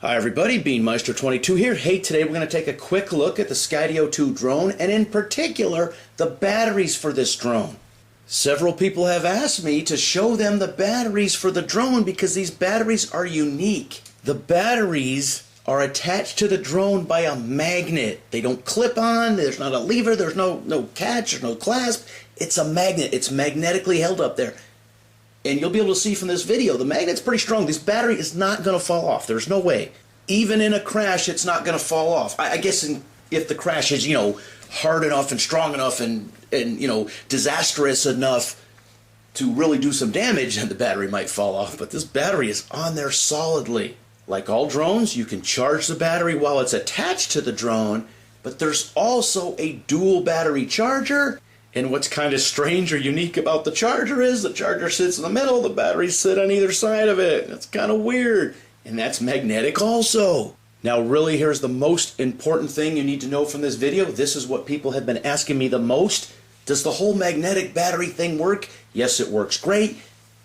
Hi everybody, Beanmeister22 here. Hey, today we're going to take a quick look at the Skydio2 drone, and in particular, the batteries for this drone. Several people have asked me to show them the batteries for the drone because these batteries are unique. The batteries are attached to the drone by a magnet. They don't clip on, there's not a lever, there's no catch, there's no clasp. It's a magnet. It's magnetically held up there. And you'll be able to see from this video, the magnet's pretty strong. This battery is not going to fall off. There's no way. Even in a crash, it's not going to fall off. I guess if the crash is, hard enough and strong enough and disastrous enough to really do some damage, then the battery might fall off. But this battery is on there solidly. Like all drones, you can charge the battery while it's attached to the drone, but there's also a dual battery charger. And what's kind of strange or unique about the charger is the charger sits in the middle, the batteries sit on either side of it. That's kind of weird. And that's magnetic also. Now really, here's the most important thing you need to know from this video. This is what people have been asking me the most. Does the whole magnetic battery thing work? Yes, it works great.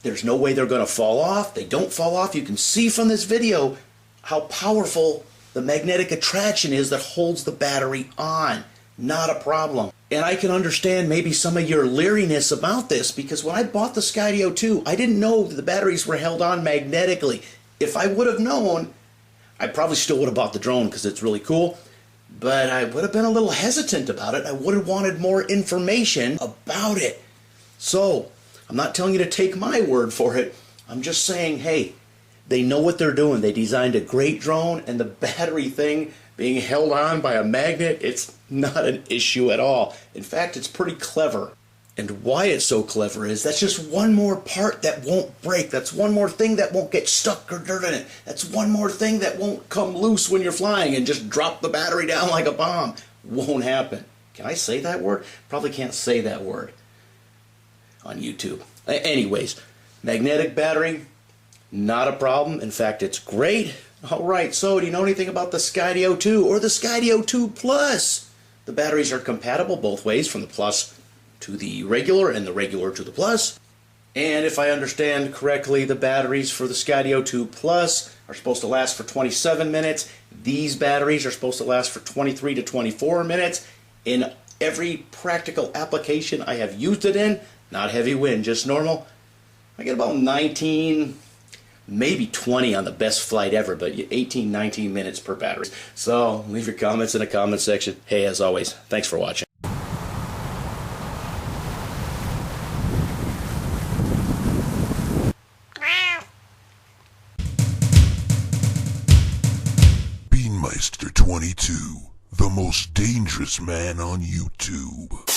There's no way they're going to fall off. They don't fall off. You can see from this video how powerful the magnetic attraction is that holds the battery on. Not a problem. And I can understand maybe some of your leeriness about this, because when I bought the Skydio2, I didn't know that the batteries were held on magnetically. If I would have known, I probably still would have bought the drone because it's really cool, but I would have been a little hesitant about it. I would have wanted more information about it. So, I'm not telling you to take my word for it. I'm just saying, hey, they know what they're doing. They designed a great drone, and the battery thing being held on by a magnet, it's not an issue at all. In fact, it's pretty clever. And why it's so clever is that's just one more part that won't break. That's one more thing that won't get stuck or dirt in it. That's one more thing that won't come loose when you're flying and just drop the battery down like a bomb. Won't happen. Can I say that word? Probably can't say that word on YouTube. Anyways, magnetic battery, not a problem. In fact, it's great. Alright, so do you know anything about the Skydio2 or the Skydio2 Plus? The batteries are compatible both ways, from the Plus to the regular and the regular to the Plus. And if I understand correctly, the batteries for the Skydio2 Plus are supposed to last for 27 minutes. These batteries are supposed to last for 23 to 24 minutes. In every practical application I have used it in, not heavy wind, just normal, I get about 19, maybe 20 on the best flight ever, but 18, 19 minutes per battery. So leave your comments in the comment section. Hey, as always, thanks for watching. Beanmeister22, the most dangerous man on YouTube.